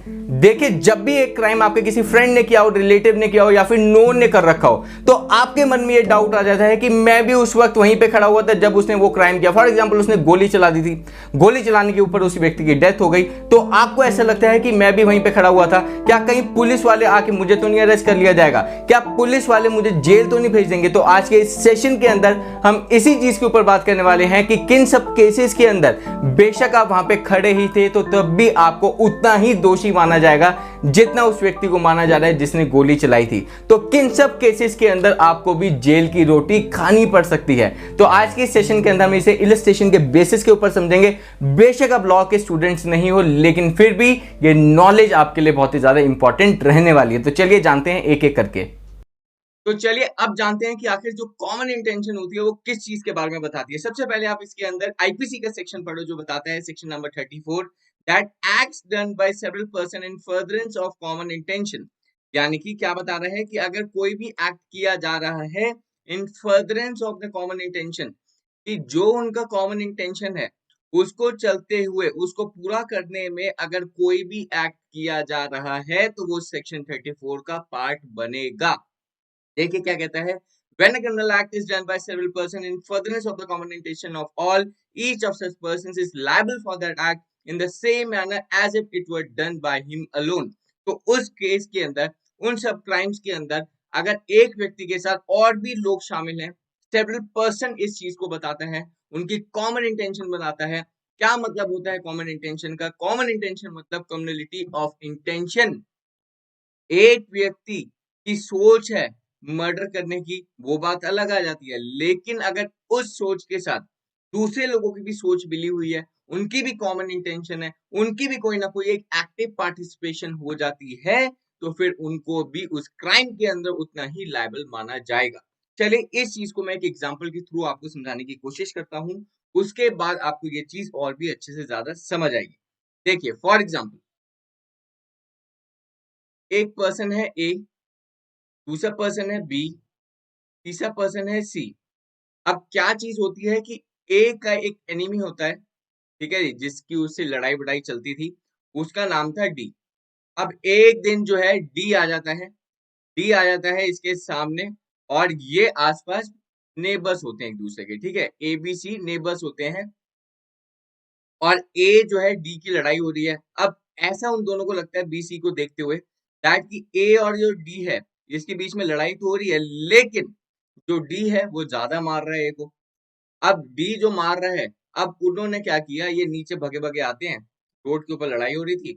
देखिए, जब भी एक क्राइम आपके किसी फ्रेंड ने किया हो, रिलेटिव ने किया हो या फिर नोन ने कर रखा हो, तो आपके मन में ये डाउट आ जाता है कि मैं भी उस वक्त वहीं पे खड़ा हुआ था जब उसने वो क्राइम किया। फॉर एग्जांपल, उसने गोली चला दी थी, गोली चलाने के ऊपर उसी व्यक्ति की डेथ हो गई, तो आपको ऐसा लगता है कि मैं भी वहीं पे खड़ा हुआ था, क्या कहीं पुलिस वाले आके मुझे तो नहीं अरेस्ट कर लिया जाएगा, क्या पुलिस वाले मुझे जेल तो नहीं भेज देंगे। तो आज के इस सेशन के अंदर हम इसी चीज के ऊपर बात करने वाले हैं कि किन सब केसेस के अंदर बेशक आप वहां पे खड़े ही थे तो तब भी आपको उतना ही दोषी माना जाएगा जितना उस व्यक्ति को माना जा रहा है जिसने गोली चलाई थी। तो किन सब केसेस के अंदर आपको भी जेल की रोटी खानी पड़ सकती है। तो आज के सेशन के अंदर हम इसे इलस्ट्रेशन के बेसिस के ऊपर समझेंगे। बेशक आप लॉ के स्टूडेंट्स नहीं हो, लेकिन फिर भी ये नॉलेज आपके लिए बहुत ही ज्यादा इंपॉर्टेंट रहने वाली है। तो चलिए जानते हैं एक एक करके। तो चलिए अब जानते हैं कि आखिर जो कॉमन इंटेंशन होती है वो किस चीज के बारे में बताती है। सबसे पहले आप इसके अंदर आईपीसी का सेक्शन पढ़ो जो बताता है, section number 34, that acts done by several person in furtherance of common intention. यानी कि क्या बता रहा है कि अगर कोई भी एक्ट किया जा रहा है इन furtherance of the common intention, कि जो उनका कॉमन इंटेंशन है उसको चलते हुए उसको पूरा करने में अगर कोई भी एक्ट किया जा रहा है तो वो सेक्शन 34 का पार्ट बनेगा। देखिए क्या कहता है, when a criminal act is done by several person in furtherance of the common intention of all, each of such persons is liable for that act in the same manner as if it were done by him alone। तो उस case के अंदर, उन सब crimes के अंदर अगर एक व्यक्ति के साथ और भी लोग शामिल हैं, सेवरल पर्सन इस चीज को बताता है, उनकी कॉमन इंटेंशन बताता है। क्या मतलब होता है कॉमन इंटेंशन का? कॉमन इंटेंशन मतलब कम्युनिटी ऑफ इंटेंशन। एक व्यक्ति की सोच है मर्डर करने की, वो बात अलग आ जाती है, लेकिन अगर उस सोच के साथ दूसरे लोगों की भी सोच मिली हुई है, उनकी भी कॉमन इंटेंशन है, उनकी भी कोई ना कोई एक एक्टिव पार्टिसिपेशन हो जाती है, तो फिर उनको भी उस क्राइम के अंदर उतना ही लायबल माना जाएगा। चलिए इस चीज को मैं एक एग्जांपल के थ्रू आपको समझाने की कोशिश करता हूं, उसके बाद आपको ये चीज और भी अच्छे से ज्यादा समझ आएगी। देखिए फॉर एग्जाम्पल, एक पर्सन है ए, दूसरा पर्सन है बी, तीसरा पर्सन है सी। अब क्या चीज होती है कि ए का एक एनिमी होता है, ठीक है जी, जिसकी उससे लड़ाई वड़ाई चलती थी, उसका नाम था डी। अब एक दिन जो है डी आ जाता है, डी आ जाता है इसके सामने, और ये आसपास नेबर्स होते हैं एक दूसरे के, ठीक है, ए बी सी नेबर्स होते हैं, और ए जो है डी की लड़ाई हो रही है। अब ऐसा उन दोनों को लगता है बी सी को देखते हुए दैट कि ए और जो डी है इसके बीच में लड़ाई तो हो रही है, लेकिन जो डी है वो ज्यादा मार रहा है ए को। अब डी जो मार रहा है, अब उन्होंने क्या किया, ये नीचे भगे भगे आते हैं, रोड के ऊपर लड़ाई हो रही थी,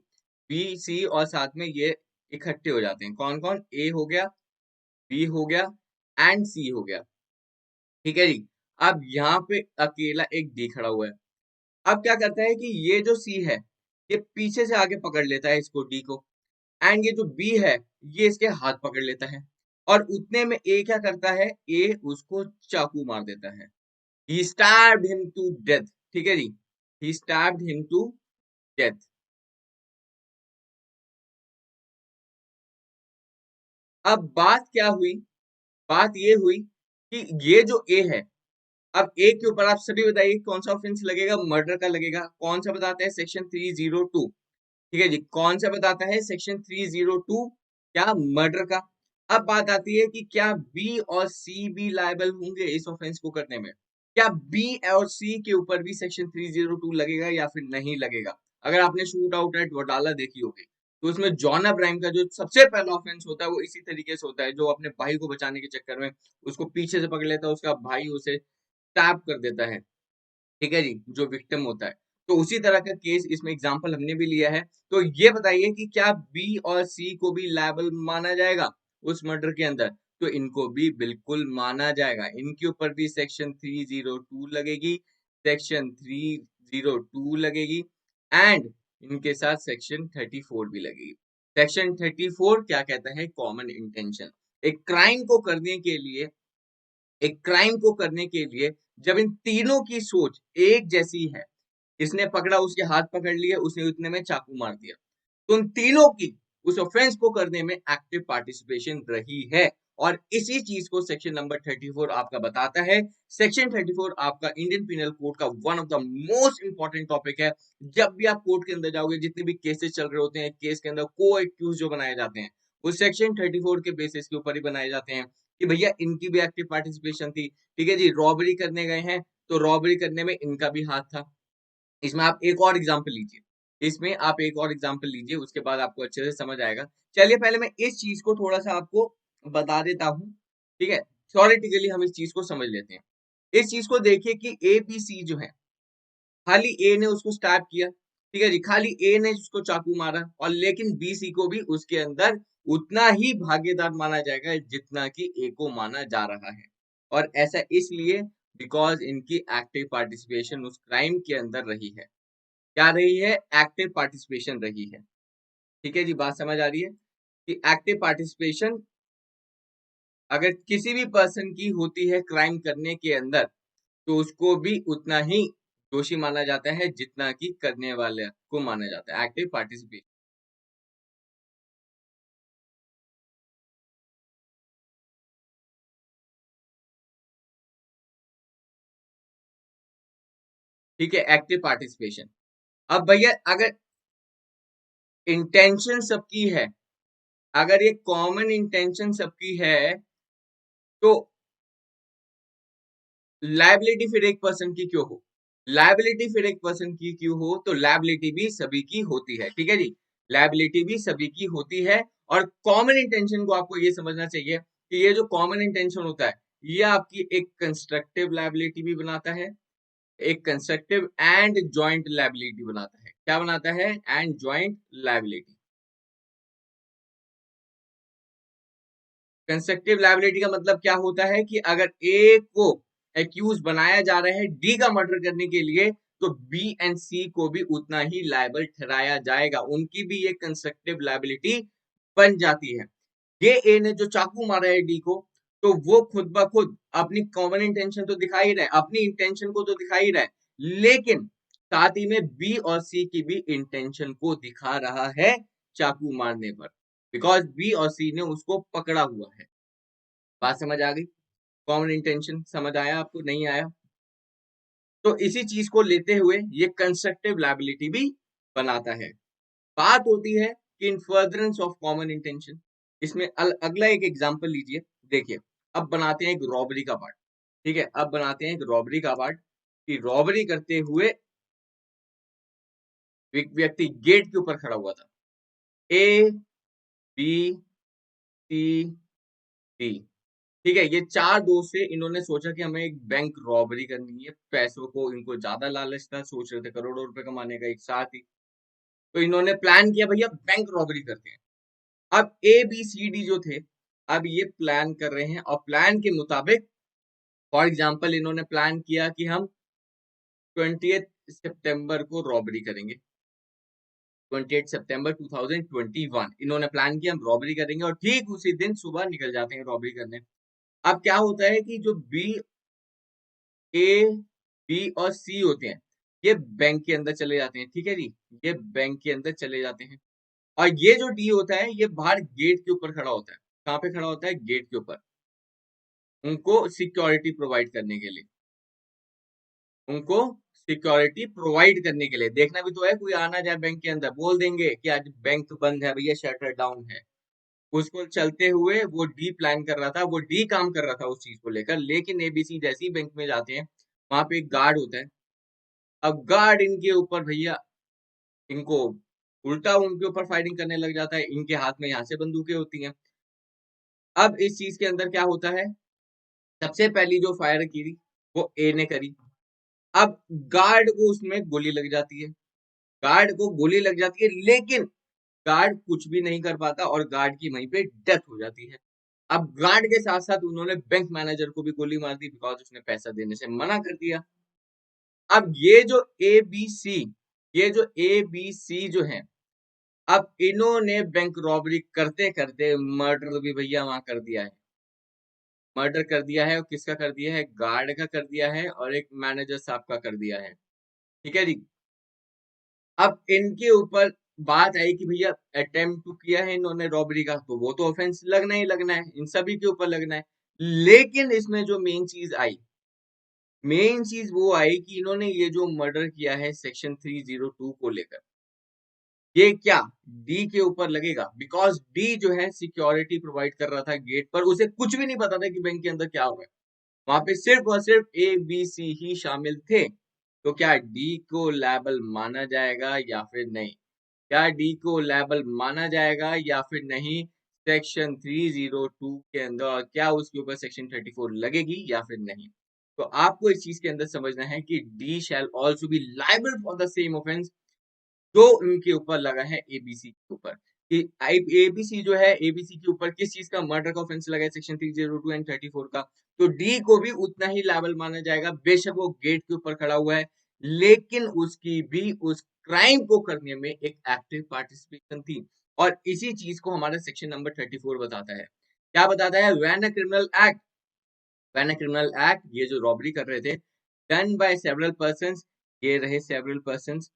बी सी और साथ में ये इकट्ठे हो जाते हैं। कौन कौन? ए हो गया, बी हो गया एंड सी हो गया, ठीक है जी। अब यहाँ पे अकेला एक डी खड़ा हुआ है। अब क्या करता है कि ये जो सी है ये पीछे से आगे पकड़ लेता है इसको, डी को, एंड ये जो बी है ये इसके हाथ पकड़ लेता है, और उतने में ए क्या करता है, ए उसको चाकू मार देता है। He stabbed him to death, ठीक है जी, he stabbed him to death। अब बात क्या हुई? बात ये हुई कि ये जो ए है, अब ए के ऊपर आप सभी बताइए कौन सा ऑफेंस लगेगा? मर्डर का लगेगा। कौन सा बताता है? सेक्शन 302, ठीक है जी, कौन सा बताता है? सेक्शन 302, क्या? मर्डर का। अब बात आती है कि क्या बी और सी भी लायबल होंगे इस ऑफेंस को करने में? क्या बी और सी के ऊपर भी सेक्शन 302 लगेगा या फिर नहीं लगेगा? अगर आपने शूट आउट एट वडाला देखी होगी तो उसमें जॉन अब्राहम का जो सबसे पहला ऑफेंस होता है वो इसी तरीके से होता है, जो अपने भाई को बचाने के चक्कर में उसको पीछे से पकड़ लेता है, उसका भाई उसे स्टैब कर देता है, ठीक है जी, जो विक्टिम होता है। तो उसी तरह का केस इसमें एग्जांपल हमने भी लिया है। तो ये बताइए कि क्या बी और सी को भी लायबल माना जाएगा उस मर्डर के अंदर? तो इनको भी बिल्कुल माना जाएगा, इनके ऊपर भी सेक्शन 302 लगेगी, सेक्शन 302 लगेगी, एंड इनके साथ सेक्शन 34 भी लगेगी। सेक्शन 34 क्या कहता है? Common intention. एक क्राइम को करने के लिए, एक क्राइम को करने के लिए जब इन तीनों की सोच एक जैसी है, इसने पकड़ा, उसके हाथ पकड़ लिए, उसने उतने में चाकू मार दिया, तो उन तीनों की उस ऑफेंस को करने में एक्टिव पार्टिसिपेशन रही है, और इसी चीज को सेक्शन नंबर 34 आपका बताता है। सेक्शन 34 आपका इंडियन पिनल कोड का one of the most important topic है। जब भी आप कोर्ट के अंदर जाओगे, जितने भी केसेस चल रहे होते हैं, केस के अंदर को एक्यूज जो बनाए जाते हैं वो सेक्शन 34 के बेसिस के ऊपर ही बनाए जाते हैं कि भैया इनकी भी एक्टिव पार्टिसिपेशन थी। ठीक है जी, रॉबरी करने गए हैं तो रॉबरी करने में इनका भी हाथ था। इसमें आप एक और एग्जाम्पल लीजिए, इसमें आप एक और एग्जाम्पल लीजिए, उसके बाद आपको अच्छे से समझ आएगा। चलिए पहले मैं इस चीज को थोड़ा सा आपको बता देता हूँ। ठीक है, थ्योरेटिकली हम इस चीज को समझ लेते हैं। इस चीज को देखिए कि एबीसी जो है, खाली ए ने उसको स्टैब किया, ठीक है जी, खाली ए ने उसको चाकू मारा, और लेकिन बी सी को भी उसके अंदर उतना ही भागीदार माना जाएगा जितना कि ए को माना जा रहा है। और ऐसा इसलिए बिकॉज इनकी एक्टिव पार्टिसिपेशन उस क्राइम के अंदर रही है। क्या रही है? एक्टिव पार्टिसिपेशन रही है। ठीक है जी, बात समझ आ रही है कि एक्टिव पार्टिसिपेशन अगर किसी भी पर्सन की होती है क्राइम करने के अंदर, तो उसको भी उतना ही दोषी माना जाता है जितना कि करने वाले को माना जाता है। Active participation. ठीक है, एक्टिव पार्टिसिपेशन। अब भैया अगर इंटेंशन सबकी है, अगर ये कॉमन इंटेंशन सबकी है, तो लायबिलिटी फिर एक पर्सन की क्यों हो? लायबिलिटी फिर एक पर्सन की क्यों हो? तो लायबिलिटी भी सभी की होती है। ठीक है जी, लायबिलिटी भी सभी की होती है। और कॉमन इंटेंशन को आपको ये समझना चाहिए कि ये जो कॉमन इंटेंशन होता है, ये आपकी एक कंस्ट्रक्टिव लायबिलिटी भी बनाता है, एक कंस्ट्रक्टिव एंड जॉइंट लायबिलिटी बनाता है। क्या बनाता है? And joint liability. Constructive liability का मतलब क्या होता है कि अगर ए को एक्यूज बनाया जा रहा है डी का मर्डर करने के लिए, तो बी एंड सी को भी उतना ही लायबल ठहराया जाएगा, उनकी भी ये कंस्ट्रक्टिव लायबिलिटी बन जाती है। ये ए ने जो चाकू मारा है डी को, तो वो खुद ब खुद अपनी कॉमन इंटेंशन तो दिखा ही रहा है, अपनी इंटेंशन को तो दिखा ही रहा है, लेकिन साथ ही में बी और सी की भी इंटेंशन को दिखा रहा है चाकू मारने पर, बिकॉज बी और सी ने उसको पकड़ा हुआ है। बात समझ आ गई? कॉमन इंटेंशन समझ आया आपको? नहीं आया? तो इसी चीज को लेते हुए ये कंस्ट्रक्टिव लायबिलिटी भी बनाता है। बात होती है कि इन फर्दरेंस ऑफ कॉमन इंटेंशन, इसमें अगला एक एग्जांपल लीजिए। देखिए, अब बनाते हैं एक रॉबरी का पार्ट। ठीक है, अब बनाते हैं एक रॉबरी का पार्ट कि रॉबरी करते हुए एक व्यक्ति गेट के ऊपर खड़ा हुआ था। ए, बी, सी, डी। ठीक है, ये चार दोस्त थे, इन्होंने सोचा कि हमें एक बैंक रॉबरी करनी है। पैसों को इनको ज्यादा लालच था, सोच रहे थे करोड़ों रुपए कमाने का एक साथ ही। तो इन्होंने प्लान किया भैया बैंक रॉबरी करते हैं। अब ए बी सी डी जो थे, अब ये प्लान कर रहे हैं, और प्लान के मुताबिक फॉर एग्जांपल इन्होंने प्लान किया कि हम 20 सितंबर को रॉबरी करेंगे। 28 सितंबर 2021 इन्होंने प्लान किया हम रॉबरी करेंगे, और ठीक उसी दिन सुबह निकल जाते हैं रॉबरी करने। अब क्या होता है कि जो बी, ए, बी और सी होते हैं, ये बैंक के अंदर चले जाते हैं। ठीक है जी, ये बैंक के अंदर चले जाते हैं। और ये जो डी होता है, ये बाहर गेट के ऊपर खड़ा होता है। कहाँ पे खड़ा होता है? गेट के ऊपर, उनको सिक्योरिटी प्रोवाइड करने के लिए, उनको सिक्योरिटी प्रोवाइड करने के लिए। देखना भी तो है, कोई आना जाए बैंक के अंदर, बोल देंगे कि आज बैंक बंद है भैया, शटर डाउन है। उसको चलते हुए वो डी प्लान कर रहा था, वो डी काम कर रहा था उस चीज को लेकर। लेकिन एबीसी जैसे ही बैंक में जाते हैं, वहां पे एक गार्ड होता है। अब गार्ड इनके ऊपर भैया, इनको उल्टा उनके ऊपर फायरिंग करने लग जाता है। इनके हाथ में यहाँ से बंदूकें होती हैं। अब इस चीज के अंदर क्या होता है, सबसे पहली जो फायर की थी वो ए ने करी। अब गार्ड को उसमें गोली लग जाती है, गार्ड को गोली लग जाती है, लेकिन गार्ड कुछ भी नहीं कर पाता और गार्ड की वहीं पे डेथ हो जाती है। अब गार्ड के साथ साथ उन्होंने बैंक मैनेजर को भी गोली मार दी, बिकॉज उसने पैसा देने से मना कर दिया। अब ये जो ए बी सी, ये जो ए बी सी जो है, अब इन्होंने बैंक रॉबरी करते करते मर्डर भी भैया वहां कर दिया है। मर्डर कर दिया है, और किसका कर दिया है? गार्ड का कर दिया है, और एक मैनेजर साहब का कर दिया है। ठीक है जी। अब इनके ऊपर बात आई कि भैया अटेम्प्ट टू किया है इन्होंने रॉबरी का, तो वो तो ऑफेंस लगना ही लगना है, इन सभी के ऊपर लगना है। लेकिन इसमें जो मेन चीज वो आई कि इन्होंने ये जो मर्डर किया है सेक्शन 302 को लेकर, ये क्या डी के ऊपर लगेगा? बिकॉज डी जो है सिक्योरिटी प्रोवाइड कर रहा था गेट पर, उसे कुछ भी नहीं पता था कि बैंक के अंदर क्या हो रहा है। वहां पे सिर्फ और सिर्फ ए बी सी ही शामिल थे। तो क्या डी को लेबल माना जाएगा या फिर नहीं? क्या डी को लेबल माना जाएगा या फिर नहीं? सेक्शन 302 के अंदर क्या उसके ऊपर सेक्शन 34 लगेगी या फिर नहीं? तो आपको इस चीज के अंदर समझना है कि D shall also be liable for the same offence जो उनके ऊपर लगा है एबीसी के ऊपर। कि एबीसी जो है, एबीसी के ऊपर किस चीज का मर्डर का ऑफेंस लगा है सेक्शन 302 एंड 34 का, तो डी को भी उतना ही लायबल माना जाएगा, बेशक वो गेट के ऊपर खड़ा हुआ है, लेकिन उसकी भी उस क्राइम को करने में एक एक्टिव पार्टिसिपेशन थी। और इसी चीज को हमारा सेक्शन नंबर 34 बताता है। क्या बताता है? व्हेन अ क्रिमिनल एक्ट, ये जो रॉबरी कर रहे थे, डन बाय सेवरल पर्सन्स, ये रहे several persons,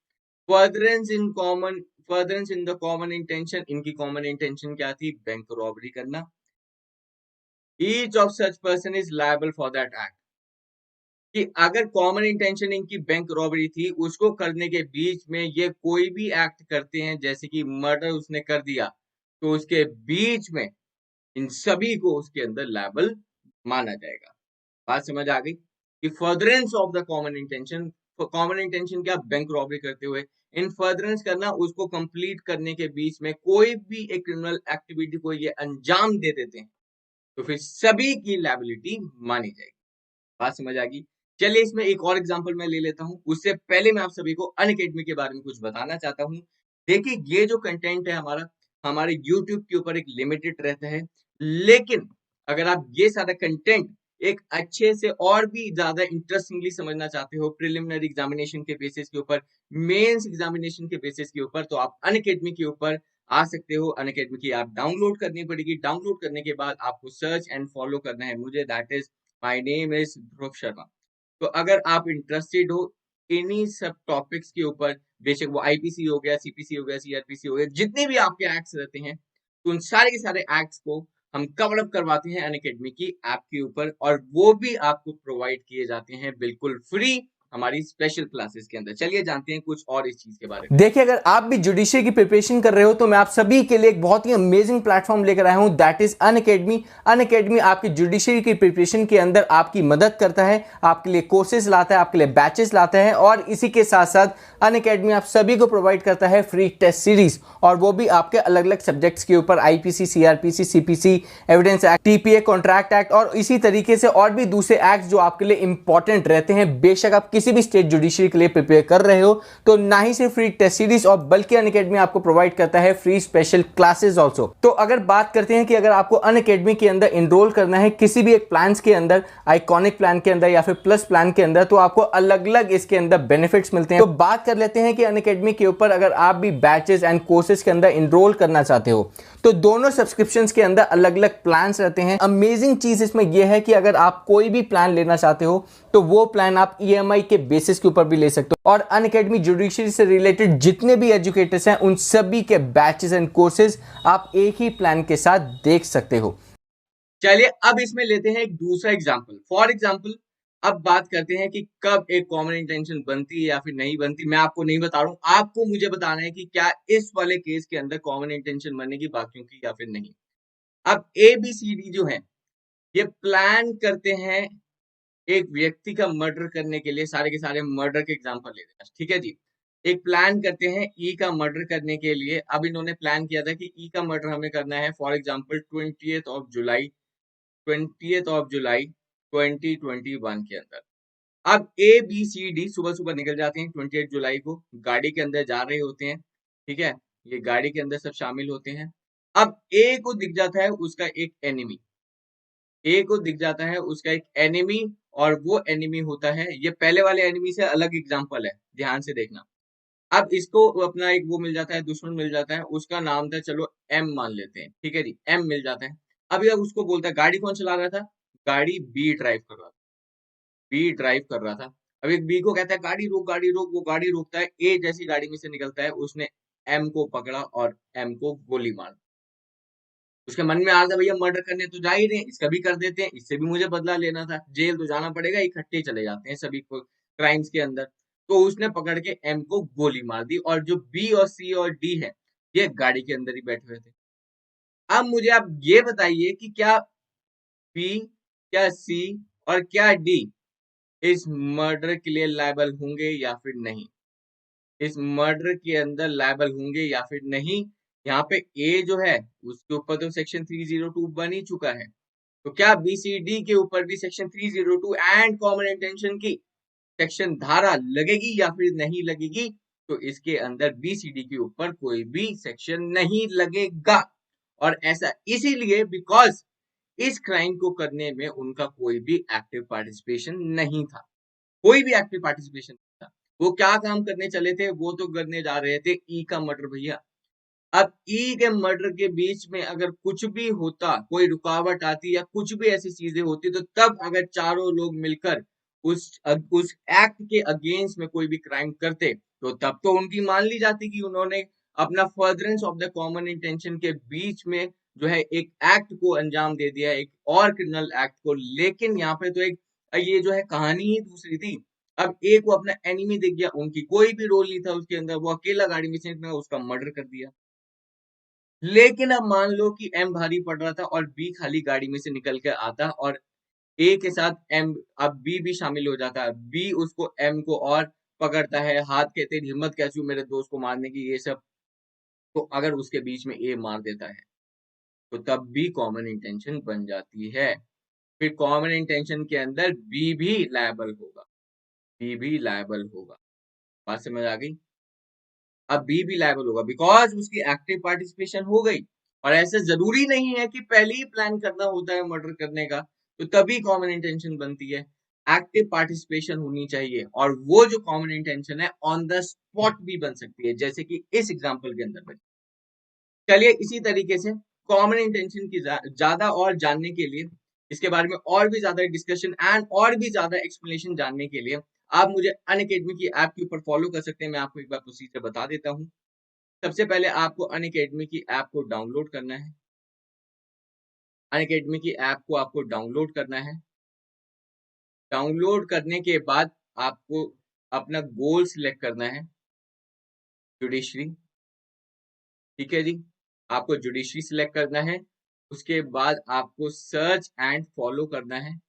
furtherance in the common intention, इनकी कॉमन इंटेंशन क्या थी? बैंक रॉबरी करना। Each of such person is liable for that act, कि अगर कॉमन इंटेंशन इनकी बैंक रॉबरी थी, उसको करने के बीच में ये कोई भी एक्ट करते हैं, जैसे कि मर्डर उसने कर दिया, तो उसके बीच में इन सभी को उसके अंदर लायबल माना जाएगा। बात समझ आ गई? कि furtherance of the common intention क्या? बैंक रॉबरी करते हुए इन फर्दरेंस करना, उसको कंप्लीट करने के बीच में कोई भी एक क्रिमिनल एक्टिविटी को ये अंजाम दे देते हैं, तो फिर सभी की लायबिलिटी मानी जाएगी। बात समझ आ गई? चलिए इसमें एक और एग्जांपल मैं ले लेता हूं, उससे पहले मैं आप सभी को अनअकैडमी के बारे में कुछ बताना चाहता हूं। देखिए, ये जो कंटेंट है हमारा, हमारे यूट्यूब के ऊपर एक लिमिटेड रहता है, लेकिन अगर आप ये सारा कंटेंट एक अच्छे से और भी ज्यादा इंटरेस्टिंगली समझना चाहते हो, प्रिलिमिनरी एग्जामिनेशन के बेसिस के ऊपर, मेंस एग्जामिनेशन के बेसिस के ऊपर, तो आप अनअकैडमी के ऊपर आ सकते हो। अनअकैडमी की ऐप डाउनलोड करनी पड़ेगी। डाउनलोड करने के बाद आपको सर्च एंड फॉलो करना है मुझे, that is my name is Dhruv Sharma. तो अगर आप इंटरेस्टेड हो इन्हीं सब टॉपिक्स के ऊपर, बेशक वो आईपीसी हो गया, सीपीसी हो गया, सीआरपीसी हो गया, जितने भी आपके एक्ट्स रहते हैं, तो उन सारे के सारे एक्ट्स को हम कवर अप करवाते हैं अनअकैडमी की ऐप के ऊपर, और वो भी आपको प्रोवाइड किए जाते हैं बिल्कुल फ्री हमारी स्पेशल क्लासेस के अंदर। चलिए जानते हैं कुछ और इस चीज के बारे में। देखिए, अगर आप भी जुडिशरी की प्रिपरेशन कर रहे हो तो मैं आप सभी के लिए एक बहुत ही अमेजिंग प्लेटफॉर्म लेकर आया हूं, दैट इज अनअकैडमी। अनअकैडमी आपकी जुडिशरी की प्रिपरेशन के अंदर आपकी मदद करता है, आपके लिए कोर्सेज लाता है, आपके लिए बैचेस लाता है, और इसी के साथ साथ अनअकैडमी आप सभी को प्रोवाइड करता है फ्री टेस्ट सीरीज, और वो भी आपके अलग अलग सब्जेक्ट्स के ऊपर, IPC, CrPC, CPC, evidence act, TPA, contract act, और इसी तरीके से और भी दूसरे एक्ट जो आपके लिए इंपॉर्टेंट रहते हैं। बेशक आप किसी भी स्टेट जुडिशरी के लिए प्रिपेयर कर रहे हो, तो ना ही सिर्फ फ्री टेस्ट सीरीज, और बल्कि अनअकैडमी आपको प्रोवाइड करता है फ्री स्पेशल क्लासेस ऑल्सो। तो अगर बात करते हैं कि अगर आपको अनअकैडमी के अंदर इनरोल करना है किसी भी एक प्लान्स के अंदर, आइकॉनिक प्लान के अंदर या फिर प्लस प्लान के अंदर, तो आपको अलग अलग इसके अंदर बेनिफिट्स मिलते हैं। तो बात कर लेते हैं कि अनअकैडमी के ऊपर अगर आप भी बैचेस एंड कोर्सेज के अंदर इनरोल करना चाहते हो, तो दोनों सब्सक्रिप्शंस के अंदर अलग अलग प्लान्स रहते हैं। अमेजिंग चीज इसमें यह है कि अगर आप कोई भी प्लान लेना चाहते हो, तो वो प्लान आप ईएमआई के बेसिस के ऊपर भी ले सकते हो। और अनअकैडमी जुडिशरी से रिलेटेड जितने भी एजुकेटर्स हैं, उन सभी के बैचेस एंड कोर्सेज आप एक ही प्लान के साथ देख सकते हो। चलिए अब इसमें लेते हैं एक दूसरा एग्जाम्पल। फॉर एग्जाम्पल, अब बात करते हैं कि कब एक कॉमन इंटेंशन बनती है या फिर नहीं बनती। मैं आपको नहीं बता रहा हूं, आपको मुझे बताना है कि क्या इस वाले केस के अंदर कॉमन इंटेंशन बनेगी बाकियों की या फिर नहीं। अब ए बी सी डी जो है, ये प्लान करते हैं एक व्यक्ति का मर्डर करने के लिए। सारे के सारे मर्डर के एग्जाम्पल लेते हैं, ठीक है जी। एक प्लान करते हैं ई का मर्डर करने के लिए। अब इन्होंने प्लान किया था कि ई का मर्डर हमें करना है for example 20th of July 2021 के अंदर। अब ए बी सी डी सुबह सुबह निकल जाते हैं 28 जुलाई को, गाड़ी के अंदर जा रहे होते हैं, ठीक है। ये गाड़ी के अंदर सब शामिल होते हैं। अब ए को दिख जाता है उसका एक एनिमी, ए को दिख जाता है उसका एक एनिमी, और वो एनिमी होता है, ये पहले वाले एनिमी से अलग एग्जांपल है, ध्यान से देखना। अब इसको अपना एक वो मिल जाता है, दुश्मन मिल जाता है, उसका नाम था, चलो एम मान लेते हैं, ठीक है जी, एम मिल जाता है। अब ये उसको बोलता है, गाड़ी कौन चला रहा था? गाड़ी बी ड्राइव कर रहा था, बी ड्राइव कर रहा था। अब एक बी को कहता है गाड़ी रोक गाड़ी रोक, वो गाड़ी रोकता है। ए जैसी गाड़ी में से निकलता है, उसने एम को पकड़ा और एम को गोली मार दी। उसके मन में आ था भैया मर्डर करने तो जा ही रहे हैं, इसका भी कर देते हैं, इससे भी मुझे बदला लेना था, जेल तो जाना पड़ेगा, इकट्ठे चले जाते हैं सभी को क्राइम्स के अंदर। तो उसने पकड़ के एम को गोली मार दी और जो बी और सी और डी है ये गाड़ी के अंदर ही बैठे हुए थे। अब मुझे आप ये बताइए कि क्या बी, क्या सी और क्या डी इस मर्डर के लिए लायबल होंगे या फिर नहीं, इस मर्डर के अंदर लायबल होंगे या फिर नहीं। यहाँ पे ए जो है उसके ऊपर तो सेक्शन 302 बन ही चुका है, तो क्या बीसीडी के ऊपर भी सेक्शन 302 एंड कॉमन इंटेंशन की सेक्शन धारा लगेगी या फिर नहीं लगेगी? तो इसके अंदर बीसीडी के ऊपर कोई भी सेक्शन नहीं लगेगा। और ऐसा इसीलिए बिकॉज इस क्राइम को करने में उनका कोई भी एक्टिव पार्टिसिपेशन नहीं था, कोई भी एक्टिव पार्टिसिपेशन नहीं था। वो क्या काम करने चले थे? वो तो करने जा रहे थे ई का मर्डर भैया। अब ई के मर्डर के बीच में अगर कुछ भी होता, कोई रुकावट आती या कुछ भी ऐसी चीजें होती, तो तब अगर चारों लोग मिलकर उस एक्ट के अगेंस्ट में कोई भी क्राइम करते, तो तब तो उनकी मान ली जाती कि उन्होंने अपना furtherance of the common intention के बीच में जो है एक एक्ट को अंजाम दे दिया, एक और क्रिमिनल एक्ट को। लेकिन यहाँ पे तो एक ये जो है कहानी ही दूसरी थी। अब ए को अपना एनिमी दिख गया, उनकी कोई भी रोल नहीं था उसके अंदर, वो अकेला गाड़ी में से निकला, उसका मर्डर कर दिया। लेकिन अब मान लो कि एम भारी पड़ रहा था और बी खाली गाड़ी में से निकल के आता और ए के साथ एम, अब बी भी शामिल हो जाता है, बी उसको एम को और पकड़ता है, हाथ के तेरी हिम्मत कैसी हुई मेरे दोस्त को मारने की, ये सब। तो अगर उसके बीच में ए मार देता है तो तब भी कॉमन इंटेंशन बन जाती है। फिर कॉमन इंटेंशन के अंदर बी भी लायबल होगा, बी भी लायबल होगा। बात समझ आ गई? अब बी भी लायबल होगा बिकॉज उसकी एक्टिव पार्टिसिपेशन हो गई। और ऐसे जरूरी नहीं है कि पहले ही प्लान करना होता है मर्डर करने का तो तभी कॉमन इंटेंशन बनती है। एक्टिव पार्टिसिपेशन होनी चाहिए और वो जो कॉमन इंटेंशन है ऑन द स्पॉट भी बन सकती है, जैसे कि इस एग्जांपल के अंदर बनी। चलिए इसी तरीके से कॉमन इंटेंशन की ज्यादा और जानने के लिए, इसके बारे में और भी ज्यादा डिस्कशन एंड और भी ज्यादा एक्सप्लेनेशन जानने के लिए आप मुझे अनअकैडमी की ऐप के ऊपर फॉलो कर सकते हैं। मैं आपको एक बार प्रोसीजर बता देता हूँ। सबसे पहले आपको अनअकैडमी की ऐप को डाउनलोड करना है। अनअकैडमी की ऐप को आपको डाउनलोड करना है। डाउनलोड करने के बाद आपको अपना गोल सिलेक्ट करना है, जुडिशरी। ठीक है जी, आपको जुडिशरी सिलेक्ट करना है। उसके बाद आपको सर्च एंड फॉलो करना है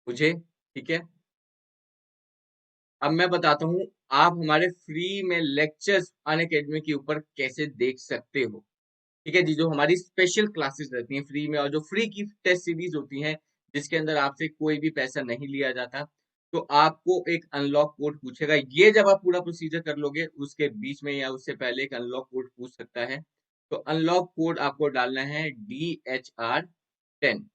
मुझे। ठीक है, अब मैं बताता हूँ आप हमारे फ्री में लेक्चर्स अनअकैडमी के ऊपर कैसे देख सकते हो। ठीक है जी, जो हमारी स्पेशल क्लासेस रहती हैं फ्री में और जो फ्री की टेस्ट सीरीज होती हैं जिसके अंदर आपसे कोई भी पैसा नहीं लिया जाता, तो आपको एक अनलॉक कोड पूछेगा। ये जब आप पूरा प्रोसीजर कर लोगे उसके बीच में या उससे पहले एक अनलॉक कोड पूछ सकता है। तो अनलॉक कोड आपको डालना है DHR10।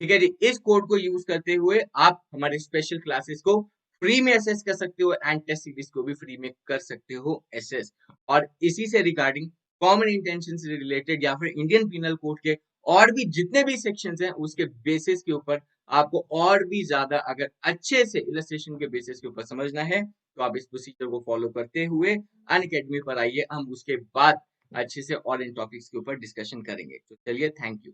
ठीक है जी, इस कोड को यूज करते हुए आप हमारे स्पेशल क्लासेस को फ्री में एसेस कर सकते हो एंड टेस्ट सीरीज को भी फ्री में कर सकते हो एसेस। और इसी से रिगार्डिंग कॉमन इंटेंशन से रिलेटेड या फिर इंडियन पिनल कोड के और भी जितने भी सेक्शंस हैं उसके बेसिस के ऊपर आपको और भी ज्यादा अगर अच्छे से इलस्ट्रेशन के बेसिस के ऊपर समझना है तो आप इस प्रोसीजर को फॉलो करते हुए अनअकैडमी पर आइए, हम उसके बाद अच्छे से और इन टॉपिक्स के ऊपर डिस्कशन करेंगे। तो चलिए, थैंक यू।